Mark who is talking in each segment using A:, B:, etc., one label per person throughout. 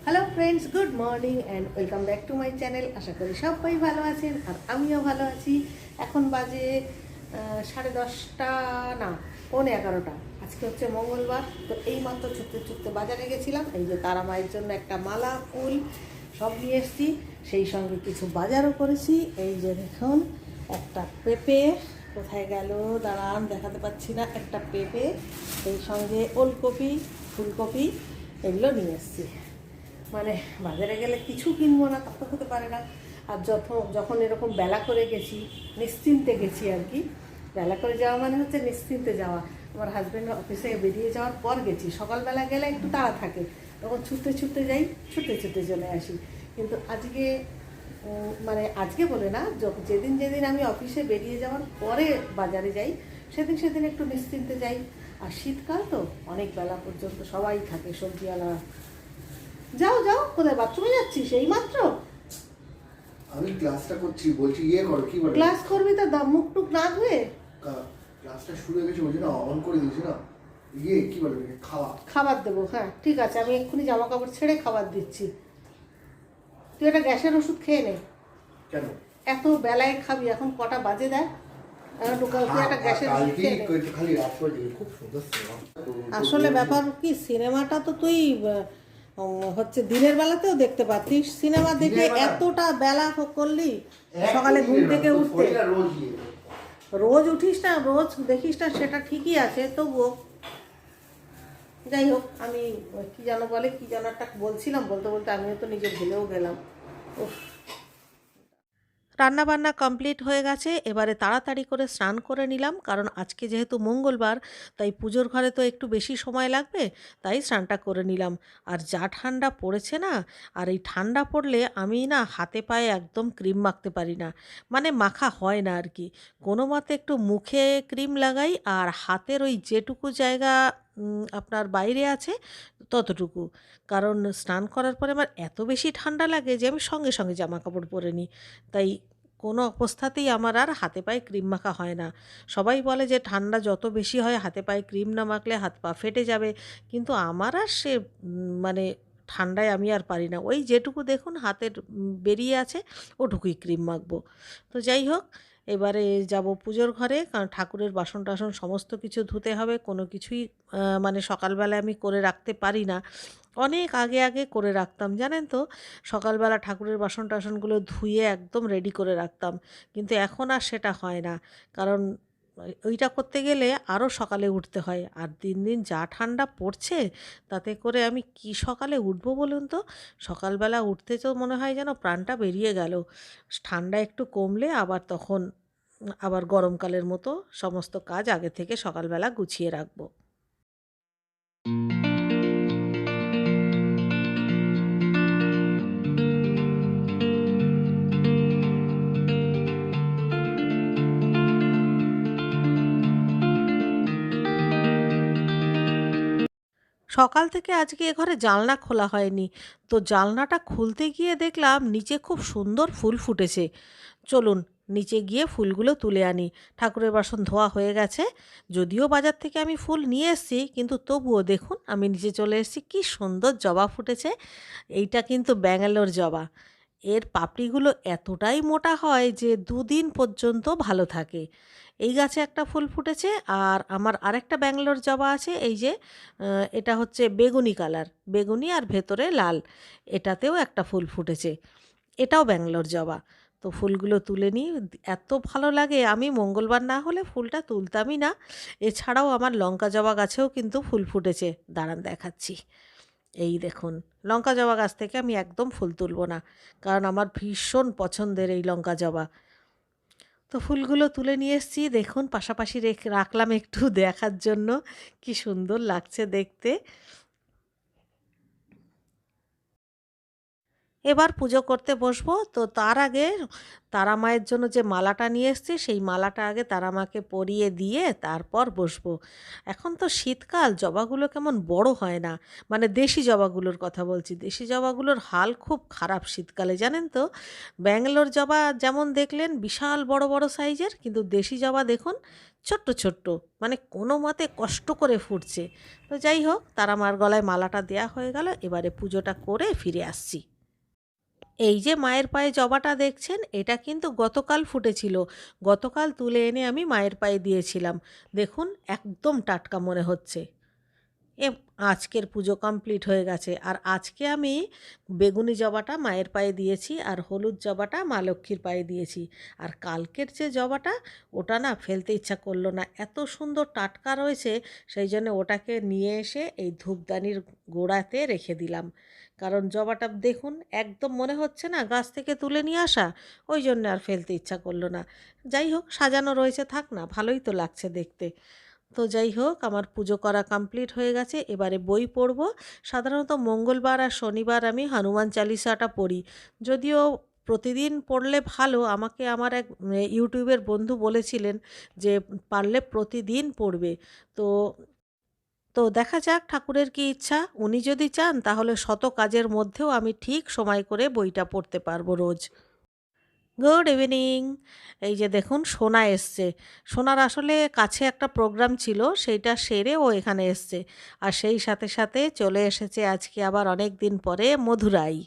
A: Hello friends, good morning and welcome back to my channel. আশা করি সবাই ভালো আছেন আর আমিও ভালো আছি। এখন বাজে 10:30, না 11:15। আজকে হচ্ছে মঙ্গলবার। তো এইমাত্র ছুটতে ছুটতে বাজারে গেছিলাম। এই যে তারা মায়ের জন্য একটা মালা, ফুল সব নিয়ে এসেছি, সেই সঙ্গে কিছু বাজারও করেছি। এই যে দেখুন, একটা পেঁপে, কোথায় গেল দাঁড়ান দেখাতে পাচ্ছি না, একটা পেঁপে, সেই সঙ্গে ওলকপি, ফুলকপি, এগুলো নিয়ে এসেছি। মানে বাজারে গেলে কিছু কিনবো না তা তো হতে পারে না। আর যখন এরকম বেলা করে গেছি, নিশ্চিন্তে গেছি আর কি। বেলা করে যাওয়া মানে হচ্ছে নিশ্চিন্তে যাওয়া। আমার হাজব্যান্ড অফিসে বেরিয়ে যাওয়ার পর গেছি। সকালবেলা গেলে একটু তাড়া থাকে, তখন ছুটতে ছুটতে যাই, ছুটতে ছুটতে চলে আসি। কিন্তু আজকে মানে আজকে বলে না, যেদিন যেদিন আমি অফিসে বেরিয়ে যাওয়ার পরে বাজারে যাই, সেদিন সেদিন একটু নিশ্চিন্তে যাই। আর শীতকাল তো অনেক বেলা পর্যন্ত সবাই থাকে, সবজিওয়ালা। যাও যাও, কোথায় বাথরুমে যাচ্ছিস এই মাত্র?
B: আমি ক্লাসটা করছি, বলছি ইয়ে করো, কি বলে
A: ক্লাস করবি তো মুখ টুক না ধুয়ে?
B: ক্লাসটা শুরু হয়ে গেছে, বলছি না অন করে দিয়েছি না, ইয়ে কি বলে
A: খাবার দেবো, হ্যাঁ ঠিক আছে, আমি এক্ষুনি জামা কাপড় ছেড়ে খাবার দিচ্ছি। তুই একটা গ্যাসের ওষুধ খেয়ে নে।
B: কেন
A: এত বেলায় খাবি, এখন কটা বাজে দেখ। তুই একটা গ্যাসের ওষুধ খেয়ে নে।
B: খালি রাত করে দিই, খুব সুন্দর সিনেমা।
A: আসলে ব্যাপার কি, সিনেমাটা তো তুই হচ্ছে দিনের বেলাতেও দেখতে পাচ্ছিস। সিনেমা দেখে এতটা বেলা করলি সকালে ঘুম থেকে উঠতে। রোজ উঠিস না, রোজ দেখিস না, সেটা ঠিকই আছে, তবুও যাই হোক। আমি কি যেন বলে, কি যেন একটা বলছিলাম, বলতে বলতে আমিও তো নিজে ভুলেও গেলাম। উফ। রান্নাবান্না কমপ্লিট হয়ে গেছে, এবারে তাড়াতাড়ি করে স্নান করে নিলাম, কারণ আজকে যেহেতু মঙ্গলবার, তাই পুজোর ঘরে তো একটু বেশি সময় লাগবে, তাই স্নানটা করে নিলাম। আর যা ঠান্ডা পড়েছে না, আর এই ঠান্ডা পড়লে আমি না হাতে পায়ে একদম ক্রিম মাখতে পারি না, মানে মাখা হয় না আর কি। কোনো মতে একটু মুখে ক্রিম লাগাই, আর হাতের ওই যেটুকু জায়গা আপনার বাইরে আছে ততটুকু। কারণ স্নান করার পরে আমার এত বেশি ঠান্ডা লাগে যে আমি সঙ্গে সঙ্গে জামা কাপড় পরে নিই। তাই কোনো অবস্থাতেই আমার আর হাতে পায়ে ক্রিম মাখা হয় না। সবাই বলে যে ঠান্ডা যত বেশি হয় হাতে পায়ে ক্রিম না মাখলে হাত পা ফেটে যাবে, কিন্তু আমার আর সে মানে ঠান্ডায় আমি আর পারি না। ওই যেটুকু দেখুন হাতের বেরিয়ে আছে ওটুকুই ক্রিম মাখবো। তো যাই হোক, এবারে যাব পুজোর ঘরে, কারণ ঠাকুরের বাসন টাসন সমস্ত কিছু ধুতে হবে। কোনো কিছুই মানে সকালবেলায় আমি করে রাখতে পারি না। অনেক আগে আগে করে রাখতাম জানেন তো, সকালবেলা ঠাকুরের বাসন টাসনগুলো ধুয়ে একদম রেডি করে রাখতাম, কিন্তু এখন আর সেটা হয় না। কারণ ওইটা করতে গেলে আরও সকালে উঠতে হয়, আর দিন দিন যা ঠান্ডা পড়ছে, তাতে করে আমি কি সকালে উঠবো বলুন তো। সকালবেলা উঠতে তো মনে হয় যেন প্রাণটা বেরিয়ে গেল। ঠান্ডা একটু কমলে আবার তখন আবার গরমকালের মতো সমস্ত কাজ আগে থেকে সকালবেলা গুছিয়ে রাখবো। সকাল থেকে আজকে এ ঘরে জানলা খোলা হয়নি, তো জানলাটা খুলতে গিয়ে দেখলাম নিচে খুব সুন্দর ফুল ফুটেছে। চলুন নিচে গিয়ে ফুলগুলো তুলে আনি। ঠাকুরের বাসন ধোয়া হয়ে গেছে, যদিও বাজার থেকে আমি ফুল নিয়ে এসেছি, কিন্তু তবুও দেখুন আমি নিচে চলে এসেছি। কি সুন্দর জবা ফুটেছে। এইটা কিন্তু ব্যাঙ্গালোর জবা। এর পাপড়িগুলো এতটাই মোটা হয় যে দুদিন পর্যন্ত ভালো থাকে। এই গাছে একটা ফুল ফুটেছে, আর আমার আরেকটা ব্যাঙ্গালোর জবা আছে, এই যে এটা হচ্ছে বেগুনি কালার, বেগুনি আর ভেতরে লাল, এটাতেও একটা ফুল ফুটেছে, এটাও ব্যাঙ্গালোর জবা। তো ফুলগুলো তুলে নিই, এত ভালো লাগে। আমি মঙ্গলবার না হলে ফুলটা তুলতামই না। এছাড়াও আমার লঙ্কা জবা গাছেও কিন্তু ফুল ফুটেছে, দাঁড়ান দেখাচ্ছি। এই দেখুন, লঙ্কা জবা গাছ থেকে আমি একদম ফুল তুলব না, কারণ আমার ভীষণ পছন্দের এই লঙ্কা জবা। তো ফুলগুলো তুলে নিয়ে এসেছি, দেখুন পাশাপাশি রাখলাম একটু দেখার জন্য, কি সুন্দর লাগছে দেখতে। এবার পুজো করতে বসবো, তো তার আগে তারা মায়ের জন্য যে মালাটা নিয়ে এসেছি সেই মালাটা আগে তারা মাকে পরিয়ে দিয়ে তারপর বসবো। এখন তো শীতকাল, জবাগুলো কেমন বড় হয় না, মানে দেশি জবাগুলোর কথা বলছি, দেশি জবাগুলোর হাল খুব খারাপ শীতকালে, জানেন তো। ব্যাঙ্গালোর জবা যেমন দেখলেন বিশাল বড় বড় সাইজের, কিন্তু দেশি জবা দেখুন ছোট্ট ছোট্ট, মানে কোনো মতে কষ্ট করে ফুটছে। তো যাই হোক, তারা মার গলায় মালাটা দেয়া হয়ে গেল, এবারে পুজোটা করে ফিরে আসছি। এই যে মায়ের পায়ে জবাটা দেখছেন, এটা কিন্তু গতকাল ফুটেছিল, গতকাল তুলে এনে আমি মায়ের পায়ে দিয়েছিলাম। দেখুন একদম টাটকা মনে হচ্ছে। এ আজকের পুজো কমপ্লিট হয়ে গেছে, আর আজকে আমি বেগুনি জবাটা মায়ের পায়ে দিয়েছি আর হলুদ জবাটা মা লক্ষ্মীর পায়ে দিয়েছি। আর কালকের যে জবাটা, ওটা না ফেলতে ইচ্ছা করলো না, এত সুন্দর টাটকা রয়েছে, সেই জন্য ওটাকে নিয়ে এসে এই ধূপদানির গোড়াতে রেখে দিলাম। কারণ জবাটা দেখুন একদম মনে হচ্ছে না গাছ থেকে তুলে নিয়ে আসা, ওই জন্য আর ফেলতে ইচ্ছা করলো না। যাই হোক, সাজানো রয়েছে, থাক না, ভালোই তো লাগছে দেখতে। তো যাই হোক, আমার পুজো করা কমপ্লিট হয়ে গেছে, এবারে বই পড়ব। সাধারণত মঙ্গলবার আর শনিবার আমি হনুমান চালিসাটা পড়ি, যদিও প্রতিদিন পড়লে ভালো, আমাকে আমার এক ইউটিউবের বন্ধু বলেছিলেন যে পারলে প্রতিদিন পড়বে। তো তো দেখা যাক ঠাকুরের কী ইচ্ছা, উনি যদি চান তাহলে শত কাজের মধ্যেও আমি ঠিক সময় করে বইটা পড়তে পারবো রোজ। Good evening. এই যে দেখুন সোনা এসছে। সোনার আসলে কাছে একটা প্রোগ্রাম ছিল, সেইটা সেরে ও এখানে এসছে। আর সেই সাথে সাথে চলে এসেছে আজকে আবার অনেক দিন পরে মধুরাই।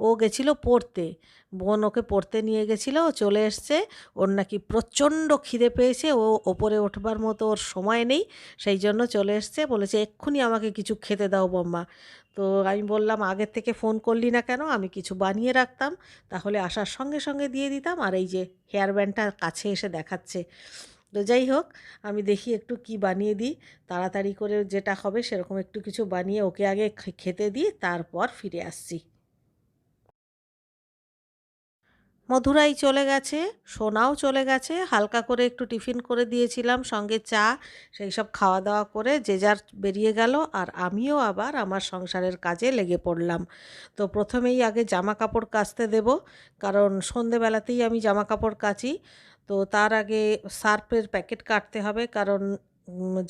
A: ও গেছিল পড়তে, বোন ওকে পড়তে নিয়ে গেছিল, ও চলে এসছে। ওর নাকি প্রচণ্ড খিদে পেয়েছে, ও ওপরে ওঠবার মতো ওর সময় নেই, সেই জন্য চলে এসছে, বলেছে এক্ষুনি আমাকে কিছু খেতে দাও বম্মা। তো আমি বললাম আগের থেকে ফোন করলি না কেন, আমি কিছু বানিয়ে রাখতাম, তাহলে আসার সঙ্গে সঙ্গে দিয়ে দিতাম। আর এই যে হেয়ার ব্যান্ডটা কাছে এসে দেখাচ্ছে। তো যাই হোক, আমি দেখি একটু কি বানিয়ে দিই, তাড়াতাড়ি করে যেটা হবে সেরকম একটু কিছু বানিয়ে ওকে আগে খেতে দিই, তারপর ফিরে আসছি। মধুরাই চলে গেছে, সোনাও চলে গেছে, হালকা করে একটু টিফিন করে দিয়েছিলাম সঙ্গে চা, সেই সব খাওয়া দাওয়া করে যে যার বেরিয়ে গেল, আর আমিও আবার আমার সংসারের কাজে লেগে পড়লাম। তো প্রথমেই আগে জামা কাপড় কাচতে দেব, কারণ সন্ধেবেলাতেই আমি জামা কাপড় কাচি। তো তার আগে সার্ফের প্যাকেট কাটতে হবে, কারণ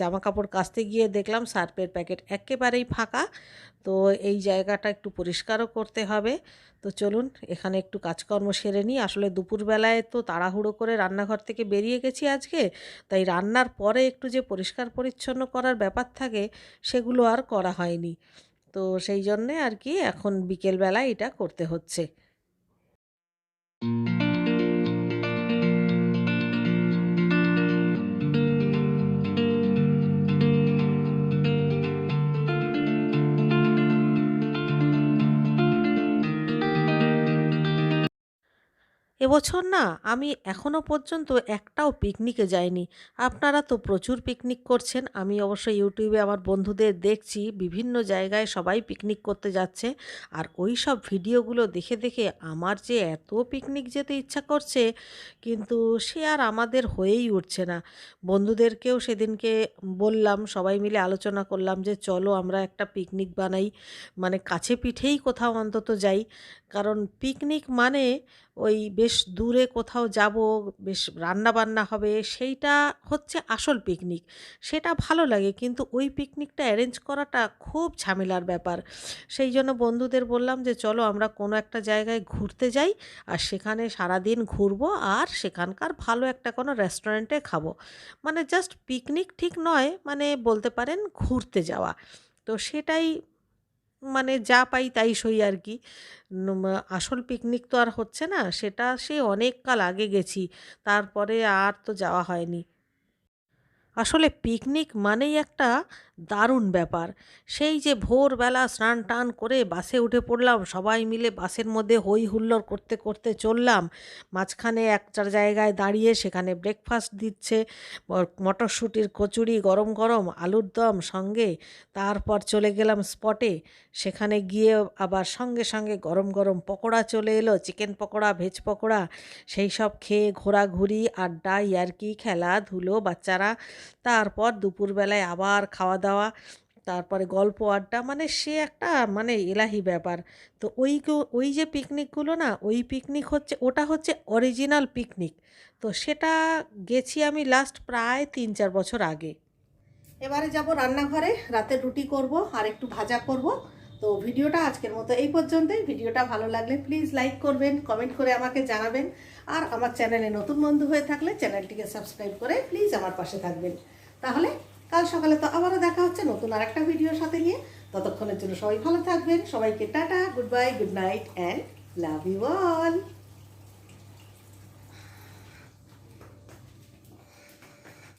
A: জামা কাপড় কাচতে গিয়ে দেখলাম সার্ফের প্যাকেট একেবারেই ফাঁকা। তো এই জায়গাটা একটু পরিষ্কারও করতে হবে। তো চলুন এখানে একটু কাজকর্ম সেরে নিই। আসলে দুপুরবেলায় তো তাড়াহুড়ো করে রান্নাঘর থেকে বেরিয়ে গেছি আজকে, তাই রান্নার পরে একটু যে পরিষ্কার পরিচ্ছন্ন করার ব্যাপার থাকে, সেগুলো আর করা হয়নি। তো সেই জন্যে আর কি এখন বিকেলবেলায় এটা করতে হচ্ছে। এবছর না আমি এখনো পর্যন্ত একটাও পিকনিকে যাইনি। আপনারা তো প্রচুর পিকনিক করছেন। আমি অবশ্য ইউটিউবে আমার বন্ধুদের দেখছি বিভিন্ন জায়গায় সবাই পিকনিক করতে যাচ্ছে। আর ওই সব ভিডিওগুলো দেখে দেখে আমার যে এত পিকনিক যেতে ইচ্ছা করছে, কিন্তু সে আর আমাদের হয়েই উঠছে না। বন্ধুদেরকেও সেদিনকে বললাম, সবাই মিলে আলোচনা করলাম যে চলো আমরা একটা পিকনিক বানাই, মানে কাছে পিঠেই কোথাও অন্তত যাই। কারণ পিকনিক মানে ওই বেশ দূরে কোথাও যাব, বেশ রান্নাবান্না হবে, সেইটা হচ্ছে আসল পিকনিক। সেটা ভালো লাগে, কিন্তু ওই পিকনিকটা অ্যারেঞ্জ করাটা খুব ঝামেলার ব্যাপার। সেই জন্য বন্ধুদের বললাম যে চলো আমরা কোনো একটা জায়গায় ঘুরতে যাই, আর সেখানে সারাদিন ঘুরবো, আর সেখানকার ভালো একটা কোনো রেস্টুরেন্টে খাবো। মানে জাস্ট পিকনিক ঠিক নয়, মানে বলতে পারেন ঘুরতে যাওয়া। তো সেটাই, মানে যা পাই তাই সই আর কি। আসল পিকনিক তো আর হচ্ছে না, সেটা সে অনেক কাল আগে গেছি, তারপরে আর তো যাওয়া হয়নি। আসলে পিকনিক মানেই একটা দারুণ ব্যাপার। সেই যে ভোরবেলা স্নান টান করে বাসে উঠে পড়লাম, সবাই মিলে বাসের মধ্যে হই হুল্লোড় করতে করতে চললাম। মাঝখানে একটা জায়গায় দাঁড়িয়ে সেখানে ব্রেকফাস্ট দিচ্ছে, মটরশুঁটির কচুরি গরম গরম, আলুর দম সঙ্গে। তারপর চলে গেলাম স্পটে, সেখানে গিয়ে আবার সঙ্গে সঙ্গে গরম গরম পকোড়া চলে এলো, চিকেন পকোড়া, ভেজ পকোড়া। সেই সব খেয়ে ঘোরাঘুরি, আড্ডা, ইয়ার্কি, খেলাধুলো বাচ্চারা। তারপর দুপুরবেলায় আবার খাওয়া দাওয়া। তারপরে গল্প আড্ডা, মানে সে একটা মানে এলাহি ব্যাপার। তো ওই যে পিকনিকগুলো না, ওই পিকনিক হচ্ছে, ওটা হচ্ছে অরিজিনাল পিকনিক। তো সেটা গেছি আমি লাস্ট প্রায় 3-4 বছর আগে। এবারে যাব রান্নাঘরে, রাতে রুটি করব আর একটু ভাজা করব। তো ভিডিওটা আজকের মতো এই পর্যন্তই। ভিডিওটা ভালো লাগলে প্লিজ লাইক করবেন, কমেন্ট করে আমাকে জানাবেন। আর আমার চ্যানেলে নতুন বন্ধু হয়ে থাকলে চ্যানেলটিকে সাবস্ক্রাইব করে প্লিজ আমার পাশে থাকবেন। তাহলে কাল সকালে তো আবারও দেখা হচ্ছে নতুন আর একটা ভিডিওর সাথে নিয়ে। ততক্ষণের জন্য সবাই ভালো থাকবেন। সবাইকে tata, good bye, good night and love you all.